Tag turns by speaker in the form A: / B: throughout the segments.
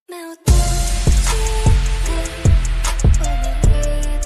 A: मैं उतर सी है, ओ मेरी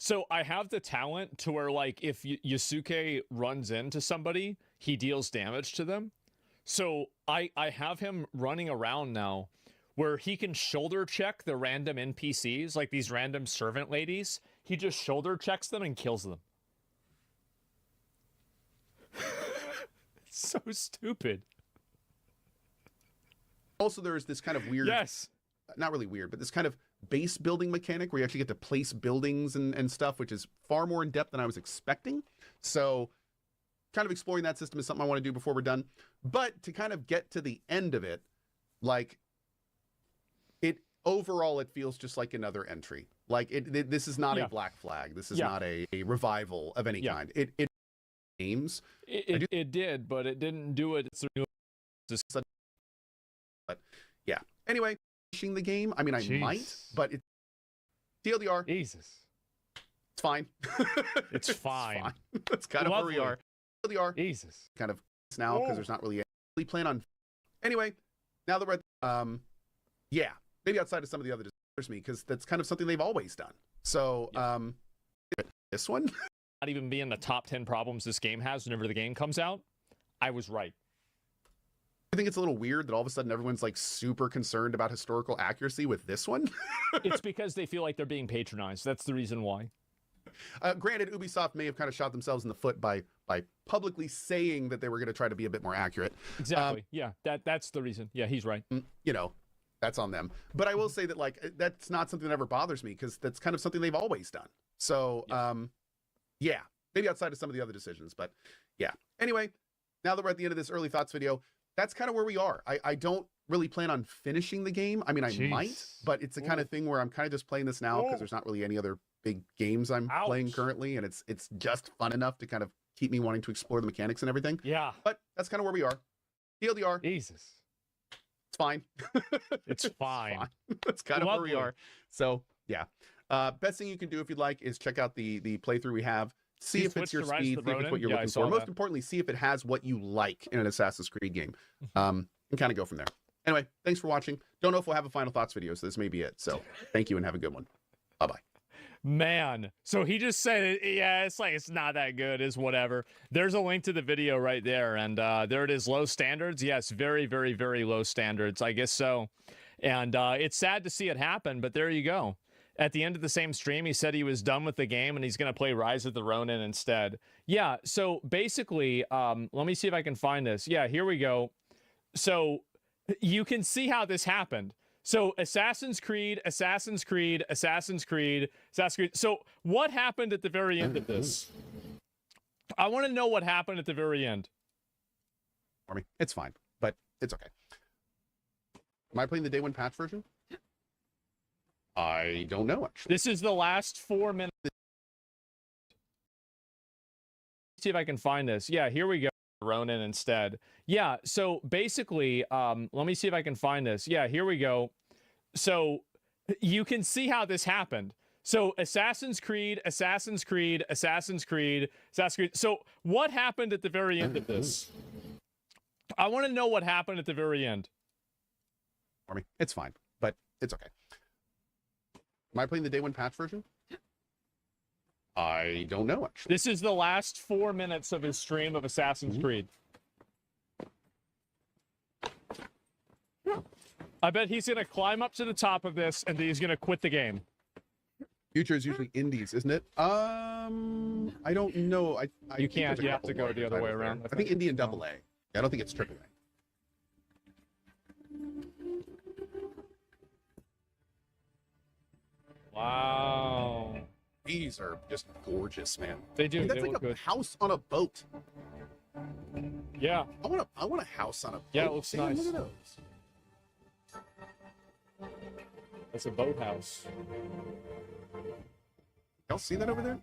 A: So I have the talent to where, like, if Yasuke runs into somebody, he deals damage to them. So I have him running around now where he can shoulder check the random NPCs, like these random servant ladies. He just shoulder checks them and kills them. It's so stupid.
B: Also, there's this kind of weird,
A: Yes.
B: not really weird, but this kind of base building mechanic where you actually get to place buildings and stuff, which is far more in depth than I was expecting. So kind of exploring that system is something I want to do before we're done. But to kind of get to the end of it, like, it overall, it feels just like another entry. Like, this is not a Black Flag. This is not a revival of any kind. It games.
A: It did, but it didn't do it through.
B: But yeah. Anyway, finishing the game. I mean, I might, but it's TLDR.
A: Jesus.
B: It's fine.
A: It's fine.
B: That's kind of where we are. TLDR.
A: Jesus.
B: Kind of now because there's not really any plan on. Anyway, now that we're yeah, maybe outside of some of the other disorders me, because that's kind of something they've always done. So this one
A: not even be in the top 10 problems this game has whenever the game comes out. I was right.
B: I think it's a little weird that all of a sudden everyone's like super concerned about historical accuracy with this one.
A: It's because they feel like they're being patronized. That's the reason why.
B: Granted, Ubisoft may have kind of shot themselves in the foot by publicly saying that they were going to try to be a bit more accurate.
A: Exactly. Yeah, that's the reason. Yeah, he's right.
B: You know, that's on them. But I will say that like that's not something that ever bothers me because that's kind of something they've always done. So yeah, maybe outside of some of the other decisions, but yeah. Anyway, now that we're at the end of this early thoughts video, that's kind of where we are. I don't really plan on finishing the game. I mean, I might, but it's the kind of thing where I'm kind of just playing this now because there's not really any other big games I'm playing currently, and it's just fun enough to kind of keep me wanting to explore the mechanics and everything.
A: Yeah.
B: But that's kind of where we are. TLDR.
A: Jesus.
B: It's fine.
A: It's fine.
B: That's kind of where we are. So yeah. Best thing you can do if you'd like is check out the playthrough we have. See if it's your speed, see if it's what you're looking for. Most importantly, see if it has what you like in an Assassin's Creed game. And kind of go from there. Anyway, thanks for watching. Don't know if we'll have a final thoughts video, so this may be it. So thank you and have a good one. Bye-bye.
A: Man, so he just said, yeah, it's like, it's not that good, is whatever. There's a link to the video right there, and there it is, low standards. Yes, very, very, very low standards, I guess so. And it's sad to see it happen, but there you go. At the end of the same stream, he said he was done with the game, and he's going to play Rise of the Ronin instead. Yeah, so basically, let me see if I can find this. Yeah, here we go. So you can see how this happened. So Assassin's Creed, Assassin's Creed, Assassin's Creed, Assassin's Creed. So what happened at the very end of this? I want to know what happened at the very end.
B: For me, it's fine, but it's okay. Am I playing the day one patch version? I don't know, actually.
A: This is the last 4 minutes. See if I can find this. Yeah, here we go. Ronin instead. Yeah, so basically, let me see if I can find this. Yeah, here we go. So you can see how this happened. So Assassin's Creed, Assassin's Creed, Assassin's Creed, Assassin's Creed. So what happened at the very end of this? I want to know what happened at the very end.
B: For me, it's fine, but it's okay. Am I playing the day one patch version? I don't know, actually.
A: This is the last 4 minutes of his stream of Assassin's Creed. I bet he's going to climb up to the top of this, and then he's going to quit the game.
B: Future is usually indies, isn't it? I don't know.
A: You can't. You have to go the other way around.
B: I think indie and double A. I don't think it's triple A.
A: Wow.
B: These are just gorgeous, man.
A: They do.
B: That's
A: they
B: like
A: look
B: a
A: good.
B: house on a boat.
A: Yeah.
B: I want a house on a boat.
A: Yeah, it looks nice.
B: Look at those.
A: It's a boathouse.
B: Y'all see that over there?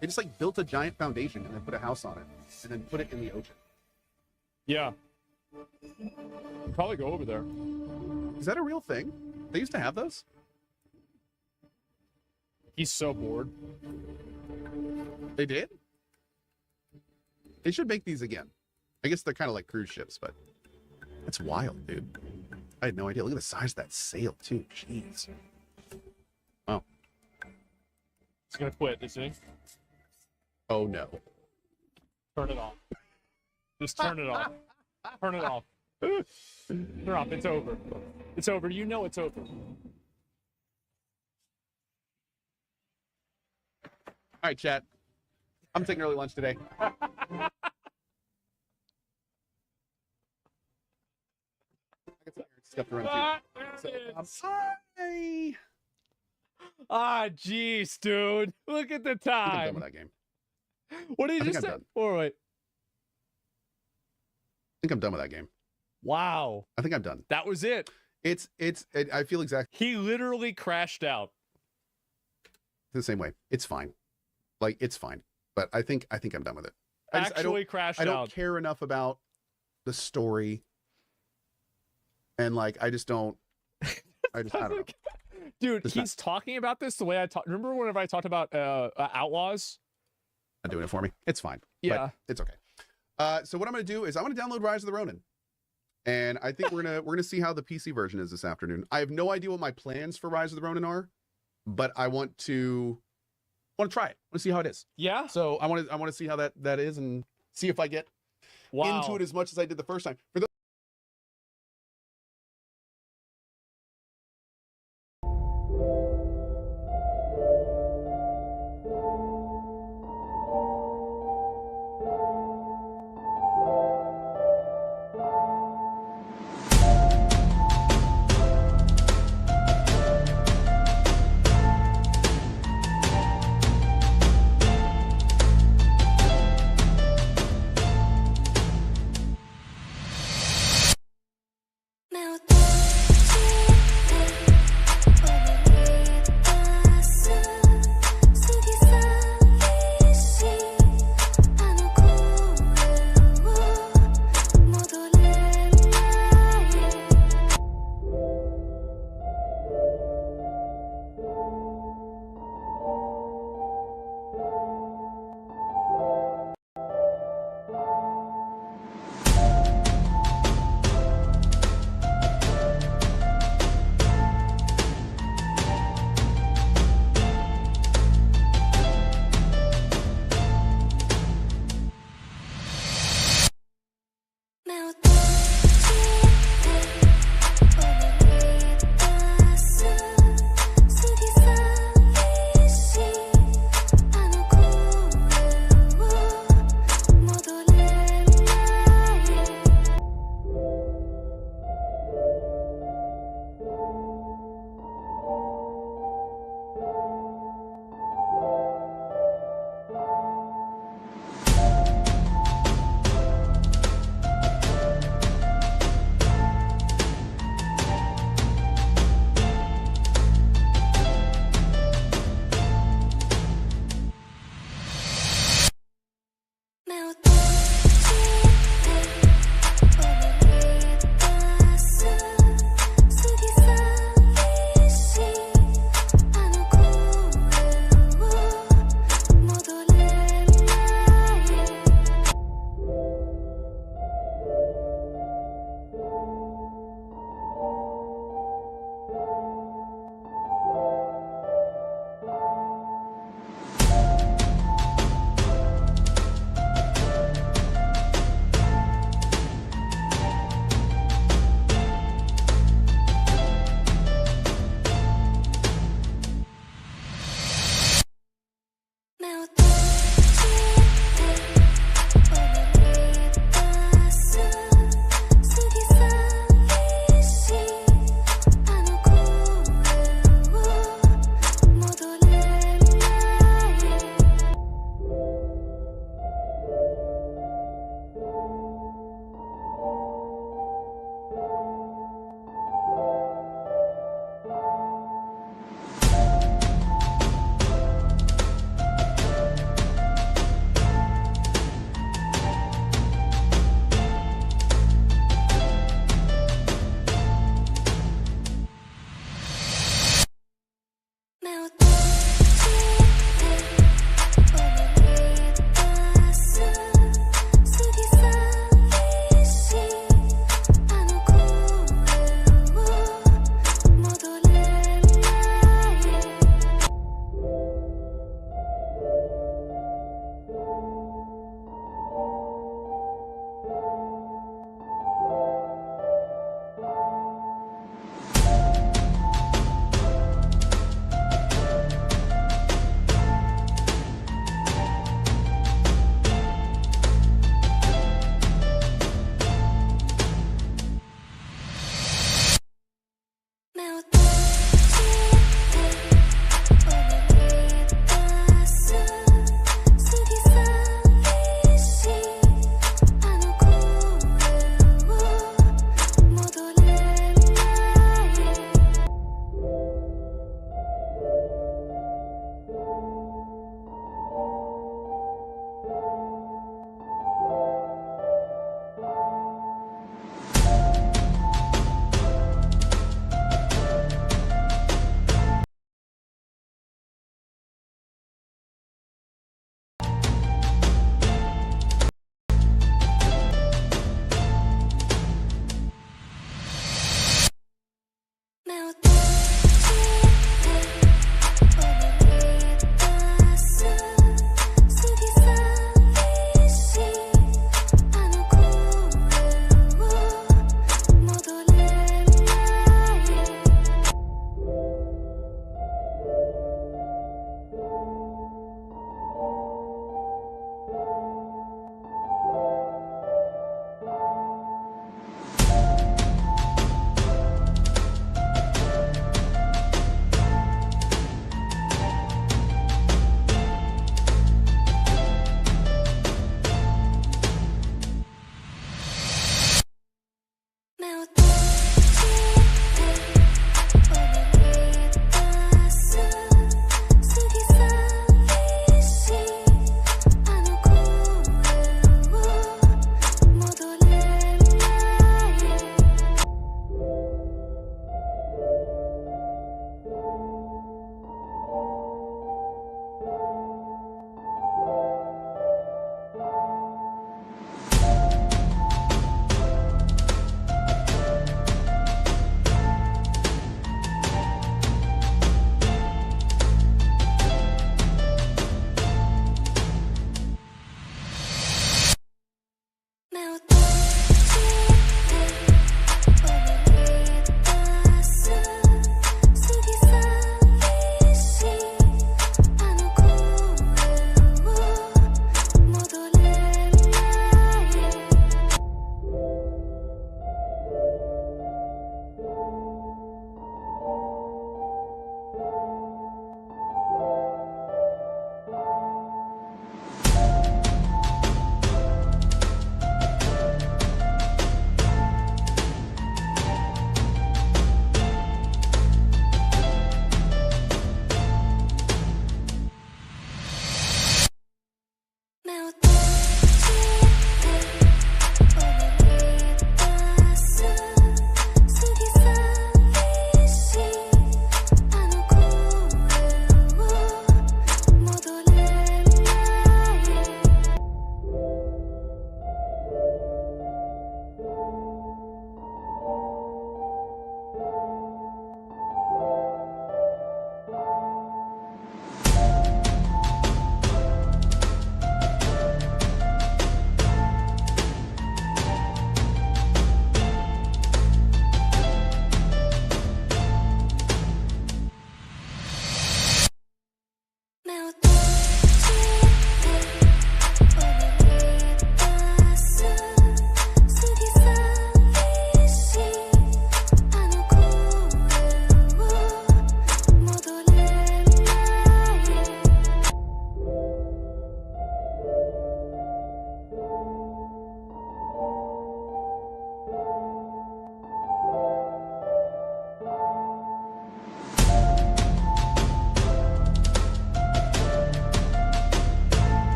B: They just like built a giant foundation and then put a house on it and then put it in the ocean.
A: Yeah. Probably go over there.
B: Is that a real thing? They used to have those?
A: He's so bored.
B: They did? They should make these again. I guess they're kind of like cruise ships, but that's wild, dude. I had no idea. Look at the size of that sail, too. Jeez. Wow.
A: He's gonna quit, isn't he?
B: Oh, no.
A: Turn it off. Just turn it off. Turn it off. Turn it off. It's over. It's over. You know it's over.
B: All right, chat. I'm taking early lunch today. Stuff to run through. So, hi.
A: Ah, jeez, dude. Look at the
B: I think I'm done
A: time.
B: with that game.
A: What did
B: I
A: you
B: think
A: just
B: I'm
A: say?
B: done.
A: All right.
B: I think I'm done with that game.
A: Wow.
B: I think I'm done.
A: That was it.
B: I feel exactly
A: He literally crashed out.
B: the same way. It's fine. Like, it's fine. But I think I'm done with it.
A: Actually crashed out.
B: I don't care enough about the story. And like, I don't know.
A: Dude,
B: Just
A: he's talking about this the way I talk. Remember whenever I talked about Outlaws?
B: Not doing it for me. It's fine.
A: Yeah.
B: But it's okay. So what I'm going to do is I'm going to download Rise of the Ronin. And I think we're gonna see how the PC version is this afternoon. I have no idea what my plans for Rise of the Ronin are, but I want to try it. I want to see how it is.
A: Yeah.
B: So I want to see how that is and see if I get into it as much as I did the first time. For those
C: मैं उतर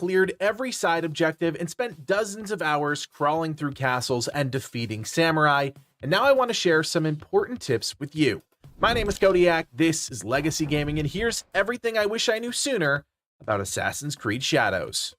C: cleared every side objective, and spent dozens of hours crawling through castles and defeating samurai, and now I want to share some important tips with you. My name is Kodiak, this is Legacy Gaming, and here's everything I wish I knew sooner about Assassin's Creed Shadows.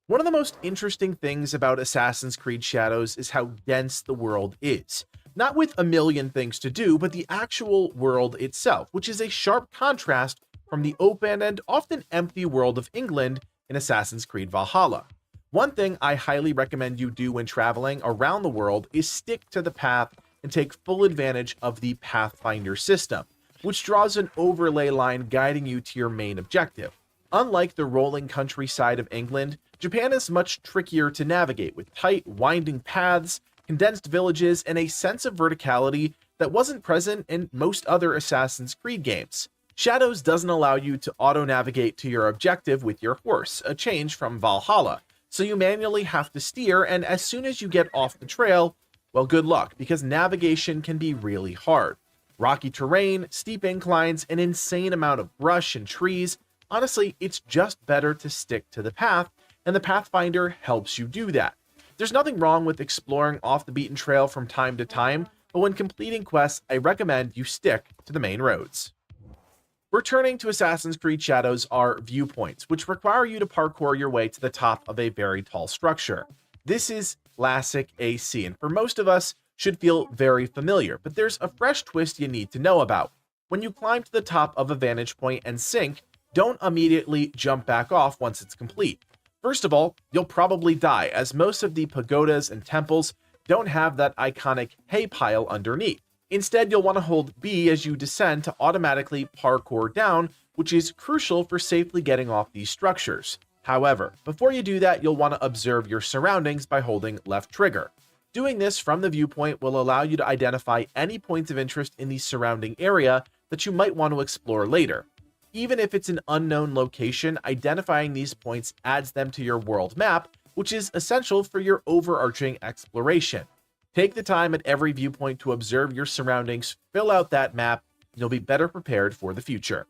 C: One of the most interesting things about Assassin's Creed Shadows is how dense the world is. Not with a million things to do, but the actual world itself, which is a sharp contrast from the open and often empty world of England in Assassin's Creed Valhalla. One thing I highly recommend you do when traveling around the world is stick to the path and take full advantage of the Pathfinder system, which draws an overlay line guiding you to your main objective. Unlike the rolling countryside of England, Japan is much trickier to navigate, with tight, winding paths, condensed villages, and a sense of verticality that wasn't present in most other Assassin's Creed games. Shadows doesn't allow you to auto-navigate to your objective with your horse, a change from Valhalla, so you manually have to steer, and as soon as you get off the trail, well, good luck, because navigation can be really hard. Rocky terrain, steep inclines, an insane amount of brush and trees. Honestly, it's just better to stick to the path, and the Pathfinder helps you do that. There's nothing wrong with exploring off the beaten trail from time to time, but when completing quests, I recommend you stick to the main roads. Returning to Assassin's Creed Shadows are viewpoints, which require you to parkour your way to the top of a very tall structure. This is classic AC, and for most of us, should feel very familiar, but there's a fresh twist you need to know about. When you climb to the top of a vantage point and sink, don't immediately jump back off once it's complete. First of all, you'll probably die, as most of the pagodas and temples don't have that iconic hay pile underneath. Instead, you'll want to hold B as you descend to automatically parkour down, which is crucial for safely getting off these structures. However, before you do that, you'll want to observe your surroundings by holding left trigger. Doing this from the viewpoint will allow you to identify any points of interest in the surrounding area that you might want to explore later. Even if it's an unknown location, identifying these points adds them to your world map, which is essential for your overarching exploration. Take the time at every viewpoint to observe your surroundings, fill out that map, and you'll be better prepared for the future.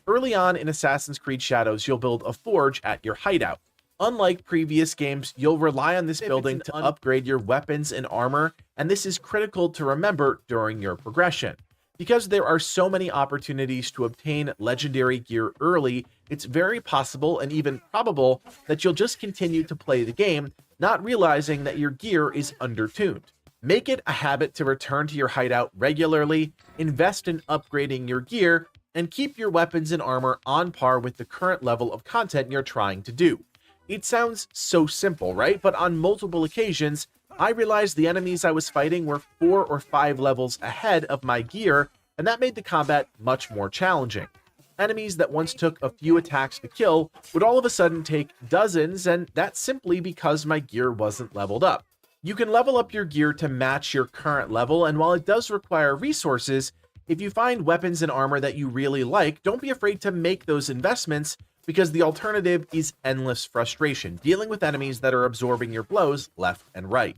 C: Early on in Assassin's Creed Shadows, you'll build a forge at your hideout. Unlike previous games, you'll rely on this building to upgrade your weapons and armor, and this is critical to remember during your progression. Because there are so many opportunities to obtain legendary gear early, it's very possible and even probable that you'll just continue to play the game, not realizing that your gear is undertuned. Make it a habit to return to your hideout regularly, invest in upgrading your gear, and keep your weapons and armor on par with the current level of content you're trying to do. It sounds so simple, right? But on multiple occasions, I realized the enemies I was fighting were 4 or 5 levels ahead of my gear, and that made the combat much more challenging. Enemies that once took a few attacks to kill would all of a sudden take dozens, and that's simply because my gear wasn't leveled up. You can level up your gear to match your current level, and while it does require resources, if you find weapons and armor that you really like, don't be afraid to make those investments, because the alternative is endless frustration, dealing with enemies that are absorbing your blows left and right.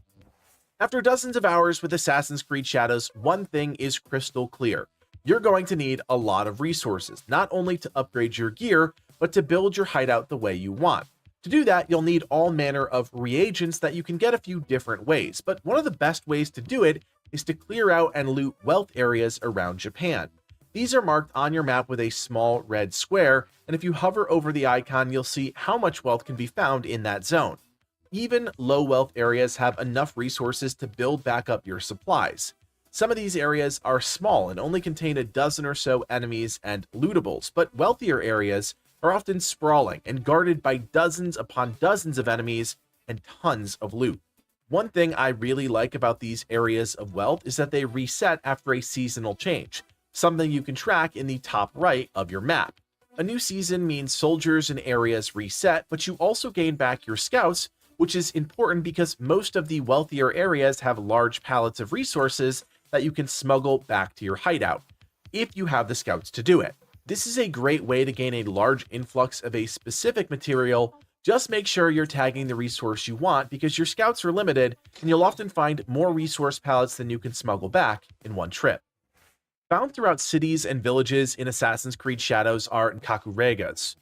C: After dozens of hours with Assassin's Creed Shadows, one thing is crystal clear. You're going to need a lot of resources, not only to upgrade your gear, but to build your hideout the way you want. To do that, you'll need all manner of reagents that you can get a few different ways, but one of the best ways to do it is to clear out and loot wealth areas around Japan. These are marked on your map with a small red square, and if you hover over the icon, you'll see how much wealth can be found in that zone. Even low wealth areas have enough resources to build back up your supplies. Some of these areas are small and only contain a dozen or so enemies and lootables, but wealthier areas are often sprawling and guarded by dozens upon dozens of enemies and tons of loot. One thing I really like about these areas of wealth is that they reset after a seasonal change, something you can track in the top right of your map. A new season means soldiers and areas reset, but you also gain back your scouts, which is important because most of the wealthier areas have large pallets of resources that you can smuggle back to your hideout, if you have the scouts to do it. This is a great way to gain a large influx of a specific material. Just make sure you're tagging the resource you want, because your scouts are limited and you'll often find more resource pallets than you can smuggle back in one trip. Found throughout cities and villages in Assassin's Creed Shadows are nkakuregas.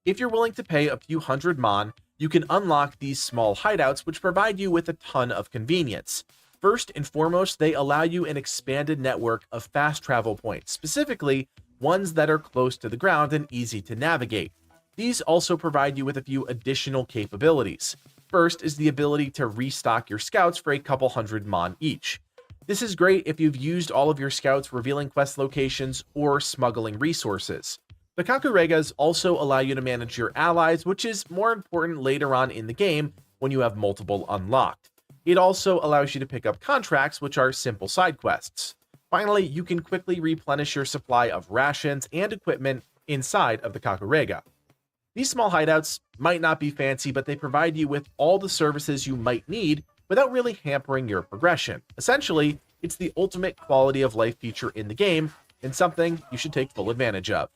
C: If you're willing to pay a few hundred mon, you can unlock these small hideouts which provide you with a ton of convenience. First and foremost, they allow you an expanded network of fast travel points, specifically ones that are close to the ground and easy to navigate. These also provide you with a few additional capabilities. First is the ability to restock your scouts for a couple hundred mon each. This is great if you've used all of your scouts revealing quest locations or smuggling resources. The Kakuregas also allow you to manage your allies, which is more important later on in the game when you have multiple unlocked. It also allows you to pick up contracts, which are simple side quests. Finally, you can quickly replenish your supply of rations and equipment inside of the Kakurega. These small hideouts might not be fancy, but they provide you with all the services you might need without really hampering your progression. Essentially, it's the ultimate quality of life feature in the game, and something you should take full advantage of.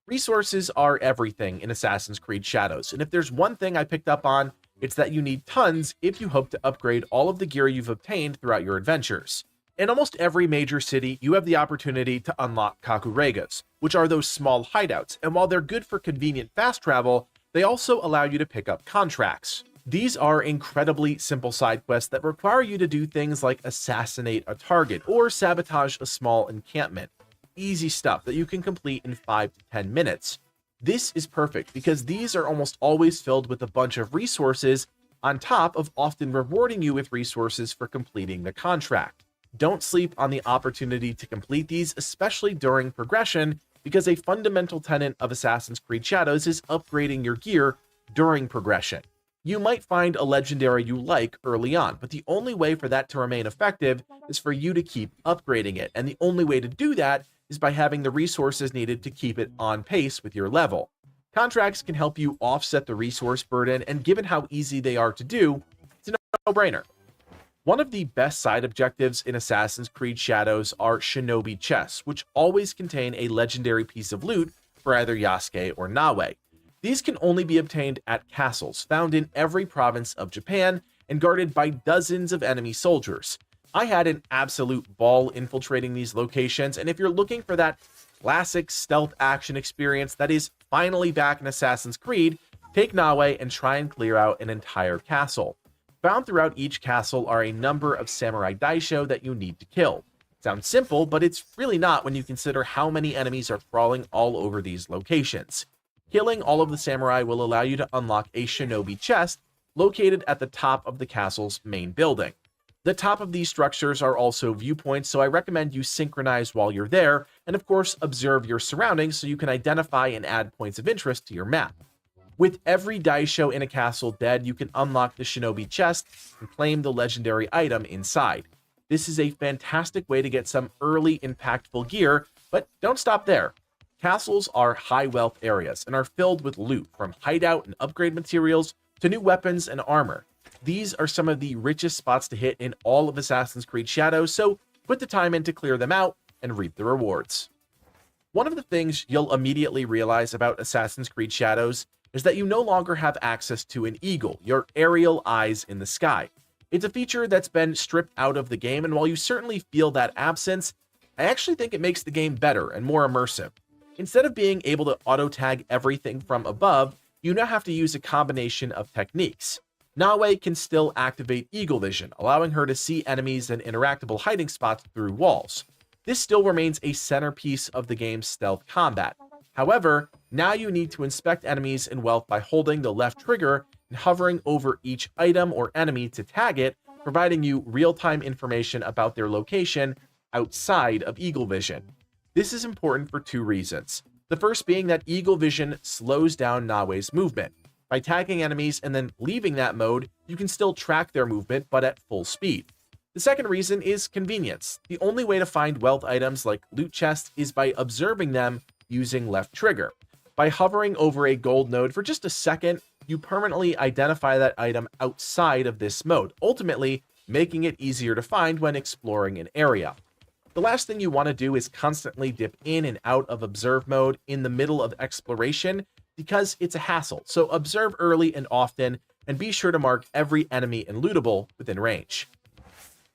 C: Resources are everything in Assassin's Creed Shadows, and if there's one thing I picked up on, it's that you need tons if you hope to upgrade all of the gear you've obtained throughout your adventures. In almost every major city, you have the opportunity to unlock Kakuregas, which are those small hideouts, and while they're good for convenient fast travel, they also allow you to pick up contracts. These are incredibly simple side quests that require you to do things like assassinate a target or sabotage a small encampment. Easy stuff that you can complete in 5 to 10 minutes. This is perfect because these are almost always filled with a bunch of resources on top of often rewarding you with resources for completing the contract. Don't sleep on the opportunity to complete these, especially during progression, because a fundamental tenet of Assassin's Creed Shadows is upgrading your gear during progression. You might find a legendary you like early on, but the only way for that to remain effective is for you to keep upgrading it, and the only way to do that is by having the resources needed to keep it on pace with your level. Contracts can help you offset the resource burden, and given how easy they are to do, it's a no-brainer. One of the best side objectives in Assassin's Creed Shadows are shinobi chests, which always contain a legendary piece of loot for either Yasuke or Nawe. These can only be obtained at castles found in every province of Japan and guarded by dozens of enemy soldiers. I had an absolute ball infiltrating these locations, and if you're looking for that classic stealth action experience that is finally back in Assassin's Creed, take Nawe and try and clear out an entire castle. Found throughout each castle are a number of samurai daisho that you need to kill. Sounds simple, but it's really not when you consider how many enemies are crawling all over these locations. Killing all of the samurai will allow you to unlock a shinobi chest located at the top of the castle's main building. The top of these structures are also viewpoints, so I recommend you synchronize while you're there, and of course observe your surroundings so you can identify and add points of interest to your map. With every daisho in a castle dead, you can unlock the shinobi chest and claim the legendary item inside. This is a fantastic way to get some early impactful gear, but don't stop there. Castles are high wealth areas and are filled with loot, from hideout and upgrade materials to new weapons and armor. These are some of the richest spots to hit in all of Assassin's Creed Shadows, so put the time in to clear them out and reap the rewards. One of the things you'll immediately realize about Assassin's Creed Shadows is that you no longer have access to an eagle, your aerial eyes in the sky. It's a feature that's been stripped out of the game, and while you certainly feel that absence, I actually think it makes the game better and more immersive. Instead of being able to auto-tag everything from above, you now have to use a combination of techniques. Nawe can still activate Eagle Vision, allowing her to see enemies and interactable hiding spots through walls. This still remains a centerpiece of the game's stealth combat. However, now you need to inspect enemies in wealth by holding the left trigger and hovering over each item or enemy to tag it, providing you real-time information about their location outside of Eagle Vision. This is important for two reasons. The first being that Eagle Vision slows down Nawe's movement. By tagging enemies and then leaving that mode, you can still track their movement, but at full speed. The second reason is convenience. The only way to find wealth items like loot chests is by observing them using left trigger. By hovering over a gold node for just a second, you permanently identify that item outside of this mode, ultimately making it easier to find when exploring an area. The last thing you want to do is constantly dip in and out of observe mode in the middle of exploration, because it's a hassle, so observe early and often, and be sure to mark every enemy and lootable within range.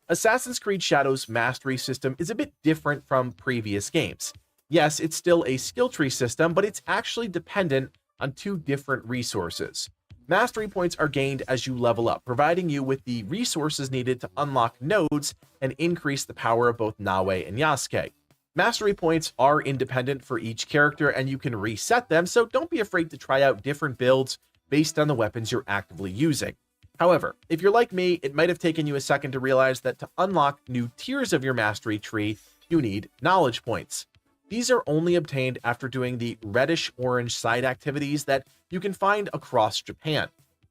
C: Assassin's Creed Shadows' mastery system is a bit different from previous games. Yes, it's still a skill tree system, but it's actually dependent on 2 different resources. Mastery points are gained as you level up, providing you with the resources needed to unlock nodes and increase the power of both Nawe and Yasuke. Mastery points are independent for each character and you can reset them, so don't be afraid to try out different builds based on the weapons you're actively using. However, if you're like me, it might have taken you a second to realize that to unlock new tiers of your mastery tree, you need knowledge points. These are only obtained after doing the reddish-orange side activities that you can find across Japan.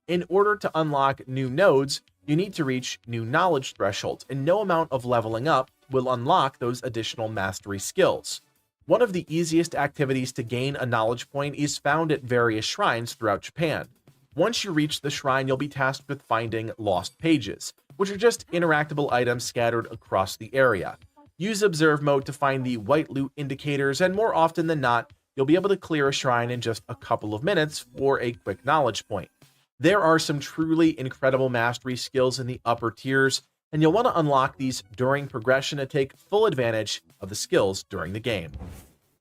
C: In order to unlock new nodes, you need to reach new knowledge thresholds, and no amount of leveling up will unlock those additional mastery skills. One of the easiest activities to gain a knowledge point is found at various shrines throughout Japan. Once you reach the shrine, you'll be tasked with finding lost pages, which are just interactable items scattered across the area. Use observe mode to find the white loot indicators, and more often than not, you'll be able to clear a shrine in just a couple of minutes for a quick knowledge point. There are some truly incredible mastery skills in the upper tiers, and you'll want to unlock these during progression to take full advantage of the skills during the game.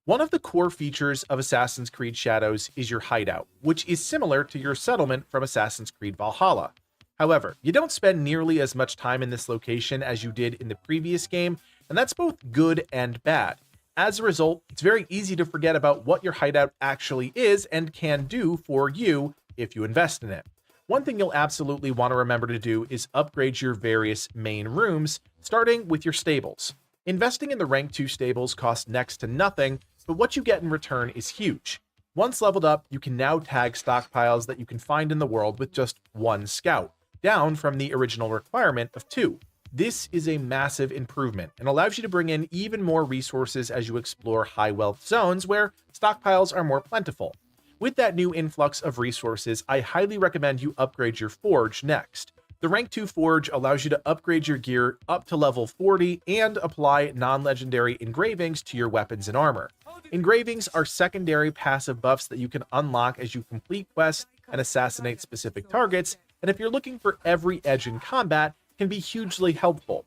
C: One of the core features of Assassin's Creed Shadows is your hideout, which is similar to your settlement from Assassin's Creed Valhalla. However, you don't spend nearly as much time in this location as you did in the previous game, and that's both good and bad. As a result, it's very easy to forget about what your hideout actually is and can do for you if you invest in it. One thing you'll absolutely want to remember to do is upgrade your various main rooms, starting with your stables. Investing in the rank 2 stables costs next to nothing, but what you get in return is huge. Once leveled up, you can now tag stockpiles that you can find in the world with just 1 scout, down from the original requirement of 2. This is a massive improvement and allows you to bring in even more resources as you explore high wealth zones where stockpiles are more plentiful. With that new influx of resources, I highly recommend you upgrade your forge next. The rank 2 forge allows you to upgrade your gear up to level 40 and apply non-legendary engravings to your weapons and armor. Engravings are secondary passive buffs that you can unlock as you complete quests and assassinate specific targets, and if you're looking for every edge in combat, can be hugely helpful.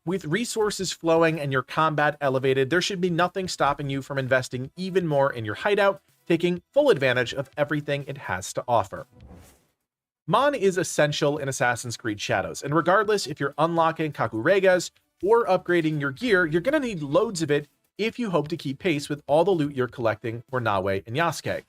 C: With resources flowing and your combat elevated, there should be nothing stopping you from investing even more in your hideout, taking full advantage of everything it has to offer. Mon is essential in Assassin's Creed Shadows, and regardless if you're unlocking Kakuregas or upgrading your gear, you're going to need loads of it if you hope to keep pace with all the loot you're collecting for Nawe and Yasuke.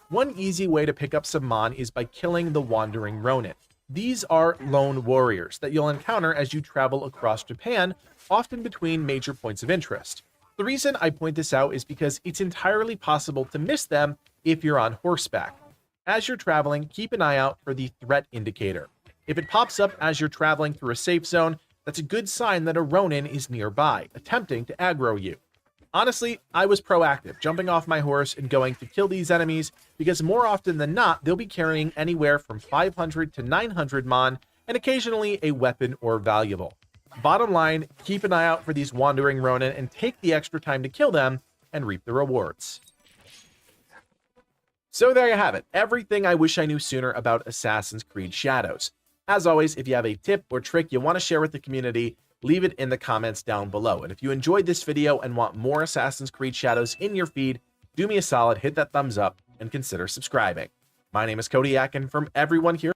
C: One easy way to pick up some Mon is by killing the Wandering Ronin. These are lone warriors that you'll encounter as you travel across Japan, often between major points of interest. The reason I point this out is because it's entirely possible to miss them if you're on horseback. As you're traveling, keep an eye out for the threat indicator. If it pops up as you're traveling through a safe zone, that's a good sign that a Ronin is nearby, attempting to aggro you. Honestly, I was proactive, jumping off my horse and going to kill these enemies, because more often than not, they'll be carrying anywhere from 500 to 900 Mon, and occasionally a weapon or valuable. Bottom line, keep an eye out for these Wandering Ronin and take the extra time to kill them and reap the rewards. So there you have it, everything I wish I knew sooner about Assassin's Creed Shadows. As always, if you have a tip or trick you want to share with the community, leave it in the comments down below. And if you enjoyed this video and want more Assassin's Creed Shadows in your feed, do me a solid, hit that thumbs up, and consider subscribing. My name is Kodiak, and from everyone here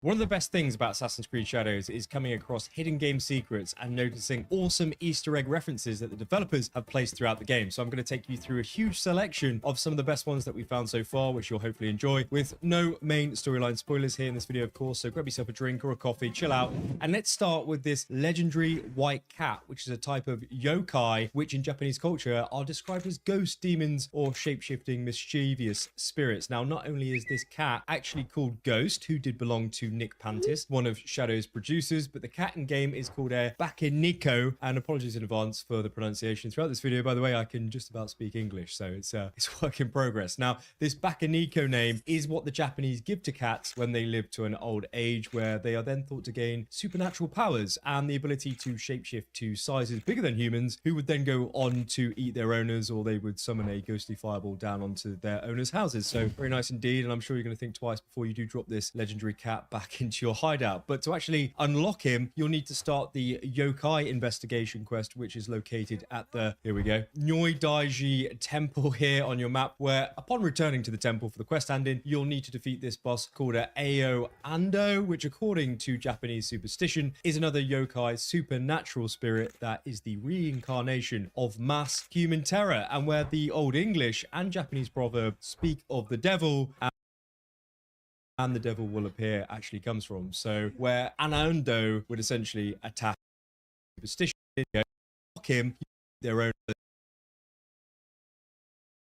D: One of the best things about Assassin's Creed Shadows is coming across hidden game secrets and noticing awesome Easter egg references that the developers have placed throughout the game. So I'm going to take you through a huge selection of some of the best ones that we found so far, which you'll hopefully enjoy, with no main storyline spoilers here in this video, of course. So grab yourself a drink or a coffee, chill out, and let's start with this legendary white cat, which is a type of yokai, which in Japanese culture are described as ghost demons or shape-shifting mischievous spirits. Now, not only is this cat actually called Ghost, who did belong to Nick Pantis, one of Shadow's producers, but the cat in game is called a Bakeniko, and apologies in advance for the pronunciation throughout this video. By the way, I can just about speak English, so it's work in progress. Now, this Bakeniko name is what the Japanese give to cats when they live to an old age, where they are then thought to gain supernatural powers and the ability to shapeshift to sizes bigger than humans, who would then go on to eat their owners, or they would summon a ghostly fireball down onto their owners' houses. So very nice indeed, and I'm sure you're going to think twice before you do drop this legendary cat back into your hideout. But to actually unlock him, you'll need to start the yokai investigation quest, which is located at the, here we go, Nyoi Daiji temple here on your map, where upon returning to the temple for the quest ending, you'll need to defeat this boss called a Ao Ando, which according to Japanese superstition is another yokai supernatural spirit that is the reincarnation of mass human terror, and where the Old English and Japanese proverb speak of the devil and the devil will appear actually comes from. So where Anando would essentially attack superstition, lock him, their own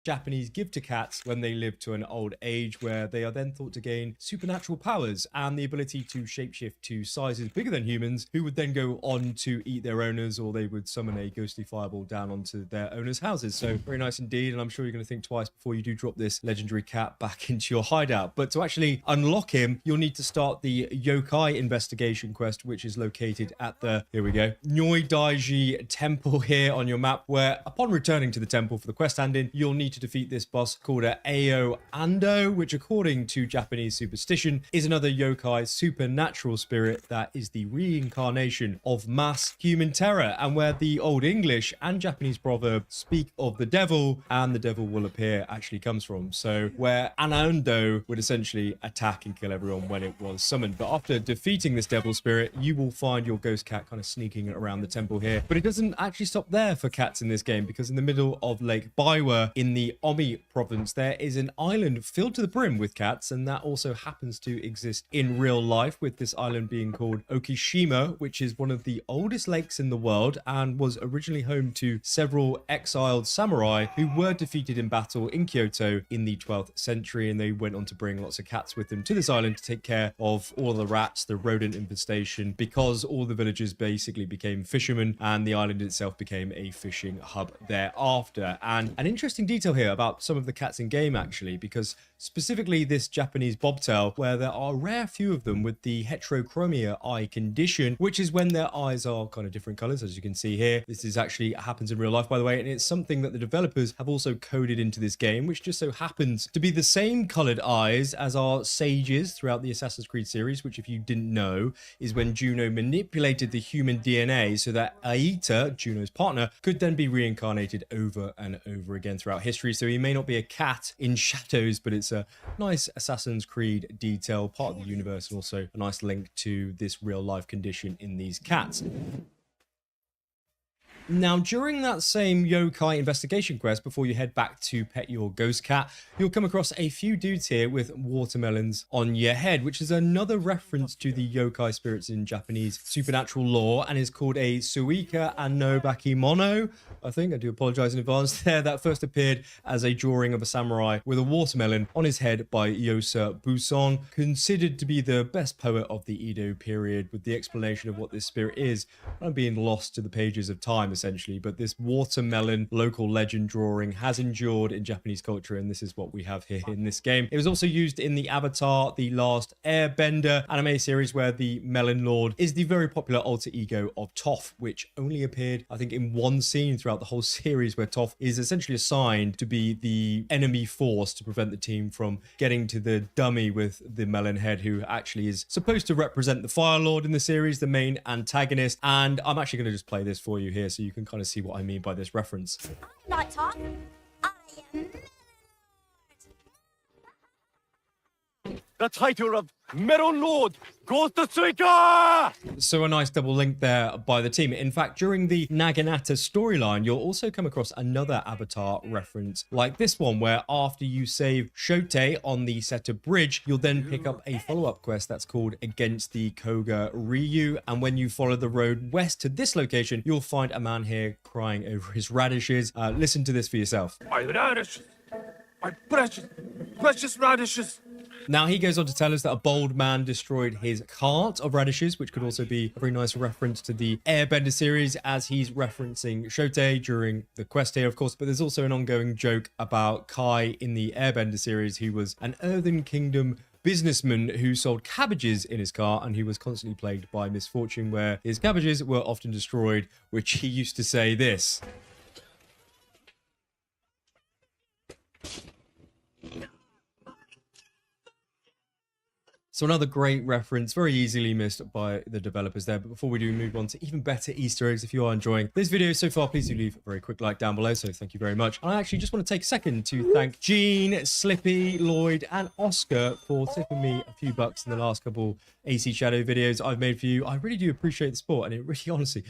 D: Japanese give to cats when they live to an old age, where they are then thought to gain supernatural powers and the ability to shapeshift to sizes bigger than humans, who would then go on to eat their owners, or they would summon a ghostly fireball down onto their owners' houses. So very nice indeed, and I'm sure you're going to think twice before you do drop this legendary cat back into your hideout. But to actually unlock him, you'll need to start the yokai investigation quest, which is located at the, here we go, Nyoi Daiji temple here on your map, where upon returning to the temple for the quest ending, you'll need to defeat this boss called a Ao Ando, which according to Japanese superstition is another yokai supernatural spirit that is the reincarnation of mass human terror, and where the Old English and Japanese proverb speak of the devil and the devil will appear actually comes from. So where Anando would essentially attack and kill everyone when it was summoned. But after defeating this devil spirit, you will find your ghost cat kind of sneaking around the temple here. But it doesn't actually stop there for cats in this game, because in the middle of Lake Biwa in the Omi province, there is an island filled to the brim with cats, and that also happens to exist in real life, with this island being called Okishima, which is one of the oldest lakes in the world and was originally home to several exiled samurai who were defeated in battle in Kyoto in the 12th century, and they went on to bring lots of cats with them to this island to take care of all the rats, the rodent infestation, because all the villagers basically became fishermen and the island itself became a fishing hub thereafter. And an interesting detail here about some of the cats in game, actually, because specifically this Japanese bobtail, where there are a rare few of them with the heterochromia eye condition, which is when their eyes are kind of different colors, as you can see here. This is actually happens in real life, by the way, and it's something that the developers have also coded into this game, which just so happens to be the same colored eyes as our sages throughout the Assassin's Creed series, which, if you didn't know, is when Juno manipulated the human DNA so that Aita, Juno's partner, could then be reincarnated over and over again throughout history. So he may not be a cat in shadows, but it's a nice Assassin's Creed detail, part of the universe, and also a nice link to this real life condition in these cats. Now, during that same yokai investigation quest, before you head back to pet your ghost cat, you'll come across a few dudes here with watermelons on your head, which is another reference to the yokai spirits in Japanese supernatural lore, and is called a Suika no Bakimono. I think I do apologize in advance there. That first appeared as a drawing of a samurai with a watermelon on his head by Yosa Buson, considered to be the best poet of the Edo period, with the explanation of what this spirit is being lost to the pages of time, essentially. But this watermelon local legend drawing has endured in Japanese culture, and this is what we have here in this game. It was also used in the Avatar: The Last Airbender anime series, where the Melon Lord is the very popular alter ego of Toph, which only appeared, I think, in one scene throughout the whole series, where Toph is essentially assigned to be the enemy force to prevent the team from getting to the dummy with the melon head, who actually is supposed to represent the Fire Lord in the series, the main antagonist. And I'm actually going to just play this for you here so you can kind of see what I mean by this reference.
E: I'm not Top. I am
F: The title of Melon Lord goes to Suika!
D: So a nice double link there by the team. In fact, during the Naginata storyline, you'll also come across another Avatar reference like this one, where after you save Shote on the Seta Bridge, you'll then pick up a follow-up quest that's called Against the Koga Ryu. And when you follow the road west to this location, you'll find a man here crying over his radishes. Listen to this for yourself.
F: My radishes! My precious, precious radishes!
D: Now, he goes on to tell us that a bold man destroyed his cart of radishes, which could also be a very nice reference to the Airbender series, as he's referencing Shote during the quest here, of course. But there's also an ongoing joke about Kai in the Airbender series, who was an Earthen Kingdom businessman who sold cabbages in his car, and he was constantly plagued by misfortune, where his cabbages were often destroyed, which he used to say this. So another great reference, very easily missed by the developers there. But before we do move on to even better Easter eggs, if you are enjoying this video so far, please do leave a very quick like down below. So thank you very much. And I actually just want to take a second to thank Gene, Slippy, Lloyd, and Oscar for tipping me a few bucks in the last couple AC Shadow videos I've made for you. I really do appreciate the support, and it really honestly